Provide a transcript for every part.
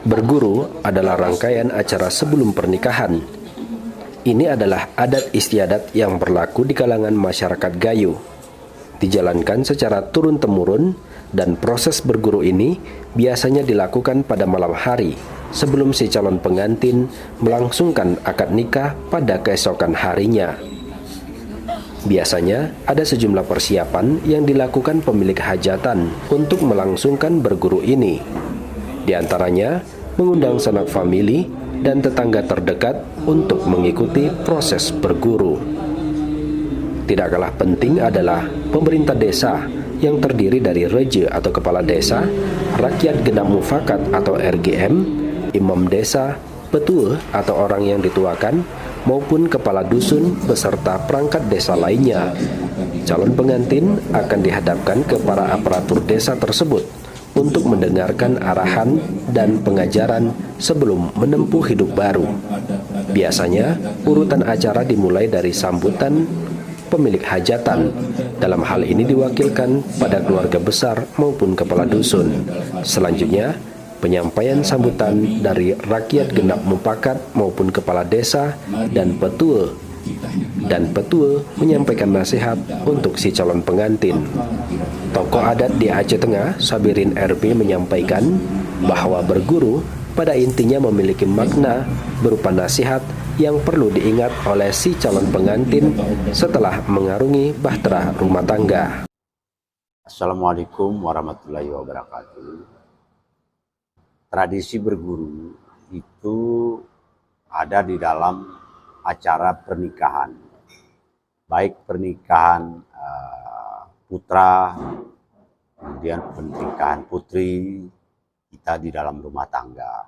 Berguru adalah rangkaian acara sebelum pernikahan. Ini adalah adat istiadat yang berlaku di kalangan masyarakat Gayo. Dijalankan secara turun-temurun dan proses berguru ini biasanya dilakukan pada malam hari sebelum si calon pengantin melangsungkan akad nikah pada keesokan harinya. Biasanya ada sejumlah persiapan yang dilakukan pemilik hajatan untuk melangsungkan berguru ini. Di antaranya, mengundang sanak famili dan tetangga terdekat untuk mengikuti proses berguru. Tidak kalah penting adalah pemerintah desa yang terdiri dari reje atau kepala desa, rakyat genap mufakat atau RGM, imam desa, petua atau orang yang dituakan, maupun kepala dusun beserta perangkat desa lainnya. Calon pengantin akan dihadapkan ke para aparatur desa tersebut untuk mendengarkan arahan dan pengajaran sebelum menempuh hidup baru. Biasanya, urutan acara dimulai dari sambutan pemilik hajatan. Dalam hal ini diwakilkan pada keluarga besar maupun kepala dusun. Selanjutnya, penyampaian sambutan dari rakyat genap mufakat maupun kepala desa dan petua. Dan petua menyampaikan nasihat untuk si calon pengantin. Tokoh adat di Aceh Tengah, Sabirin RP, menyampaikan bahwa berguru pada intinya memiliki makna berupa nasihat yang perlu diingat oleh si calon pengantin setelah mengarungi bahtera rumah tangga. Assalamualaikum warahmatullahi wabarakatuh. Tradisi berguru itu ada di dalam acara pernikahan, baik pernikahan putra, kemudian pernikahan putri kita di dalam rumah tangga.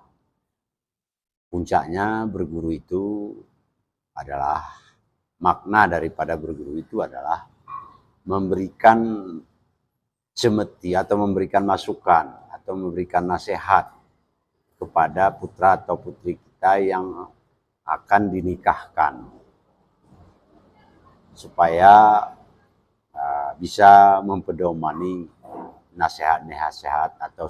Puncaknya berguru itu adalah, makna daripada berguru itu adalah memberikan cemeti atau memberikan masukan atau memberikan nasihat kepada putra atau putri kita yang akan dinikahkan, supaya bisa mempedomani nasihat-nasihat atau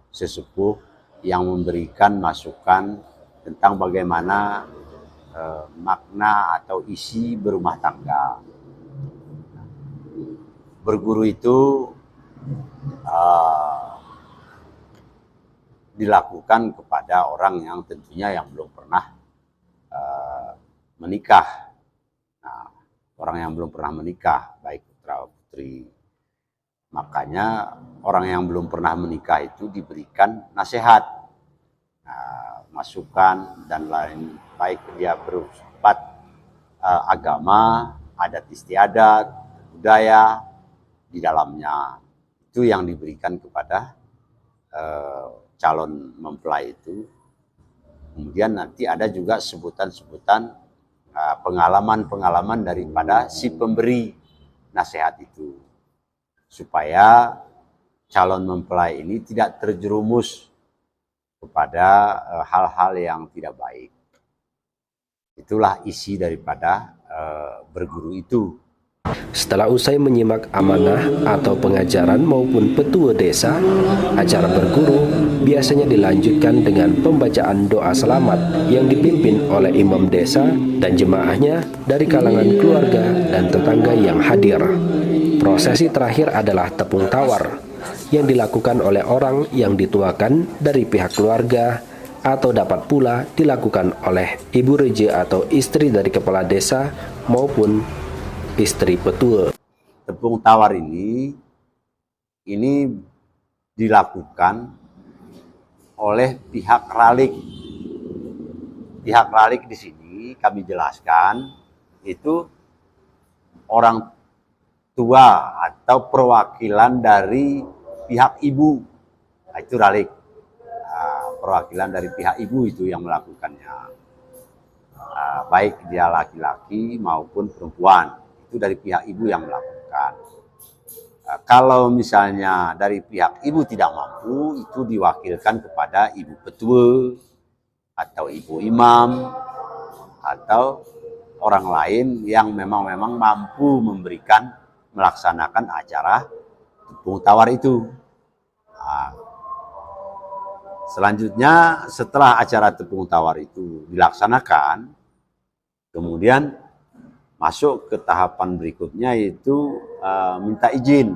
sesepuh yang memberikan masukan tentang bagaimana makna atau isi berumah tangga. Berguru itu dilakukan kepada orang yang tentunya yang belum pernah menikah. Nah, orang yang belum pernah menikah, baik putra putri. Makanya orang yang belum pernah menikah itu diberikan nasihat, masukan dan lain, baik dia bersifat agama, adat istiadat, budaya di dalamnya. Itu yang diberikan kepada calon mempelai itu. Kemudian nanti ada juga sebutan-sebutan pengalaman-pengalaman daripada si pemberi nasihat itu, supaya calon mempelai ini tidak terjerumus kepada hal-hal yang tidak baik. Itulah isi daripada berguru itu. Setelah usai menyimak amanah atau pengajaran maupun petua desa, acara berguru biasanya dilanjutkan dengan pembacaan doa selamat yang dipimpin oleh imam desa dan jemaahnya dari kalangan keluarga dan tetangga yang hadir. Prosesi terakhir adalah tepung tawar yang dilakukan oleh orang yang dituakan dari pihak keluarga, atau dapat pula dilakukan oleh ibu reje atau istri dari kepala desa maupun istri petua. Tepung tawar ini dilakukan oleh pihak ralik. Pihak ralik di sini kami jelaskan itu orang tua atau perwakilan dari pihak ibu. Nah, itu ralik. Perwakilan dari pihak ibu itu yang melakukannya. Baik dia laki-laki maupun perempuan. Itu dari pihak ibu yang melakukan. Kalau misalnya dari pihak ibu tidak mampu, itu diwakilkan kepada ibu petua atau ibu imam atau orang lain yang memang mampu melaksanakan acara tepung tawar itu. Selanjutnya setelah acara tepung tawar itu dilaksanakan, kemudian masuk ke tahapan berikutnya, yaitu minta izin.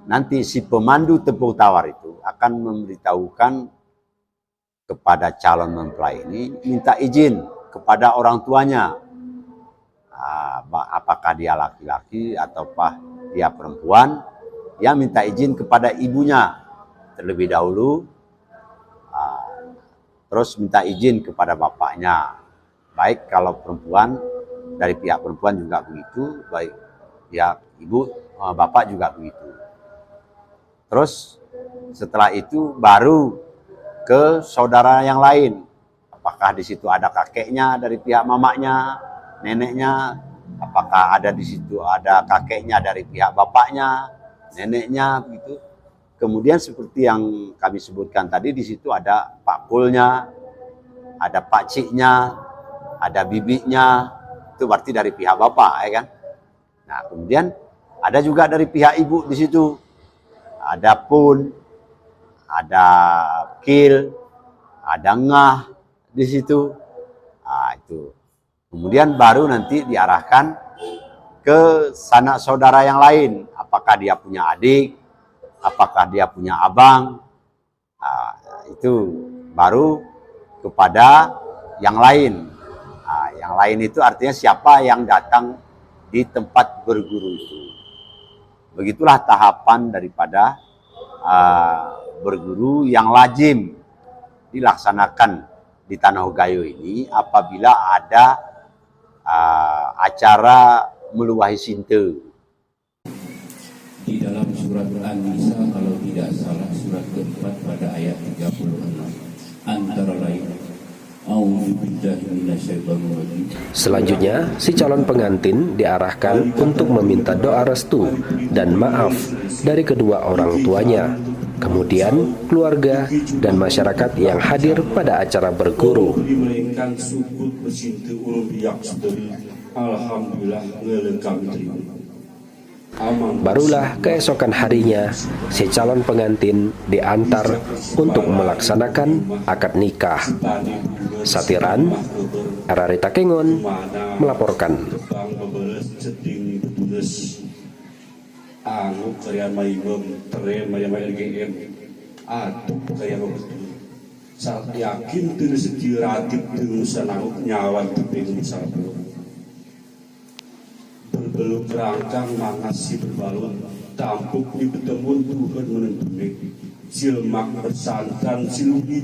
Nanti si pemandu tepung tawar itu akan memberitahukan kepada calon mempelai ini minta izin kepada orang tuanya. Apakah dia laki-laki ataukah dia perempuan, dia minta izin kepada ibunya terlebih dahulu, terus minta izin kepada bapaknya. Baik kalau perempuan, dari pihak perempuan juga begitu, baik pihak ibu, bapak juga begitu. Terus setelah itu baru ke saudara yang lain. Apakah di situ ada kakeknya dari pihak mamanya, neneknya, apakah ada di situ ada kakeknya dari pihak bapaknya, neneknya, begitu. Kemudian seperti yang kami sebutkan tadi, di situ ada Pak Kulnya, ada Pak Ciknya, ada bibinya, itu berarti dari pihak bapak, ya kan? Nah, kemudian ada juga dari pihak ibu di situ. Ada Pun, ada Kil, ada Ngah di situ. Nah, itu. Kemudian baru nanti diarahkan ke sanak saudara yang lain. Apakah dia punya adik, apakah dia punya abang. Nah, itu baru kepada yang lain. Nah, yang lain itu artinya siapa yang datang di tempat berguru itu. Begitulah tahapan daripada berguru yang lazim dilaksanakan di Tanah Gayo ini apabila ada acara meluwahi sinte. Di dalam surat An-Nisa, kalau tidak salah surat keempat pada ayat 36, antara lain selanjutnya, si calon pengantin diarahkan untuk meminta doa restu dan maaf dari kedua orang tuanya, kemudian keluarga dan masyarakat yang hadir pada acara berguru. Barulah keesokan harinya, si calon pengantin diantar untuk melaksanakan akad nikah. Satiran, Ararita Kengon melaporkan. Berbelum berangkang mangasi berbalon, tampuk di betemun Tuhan menentunik, silmak bersantan silungi.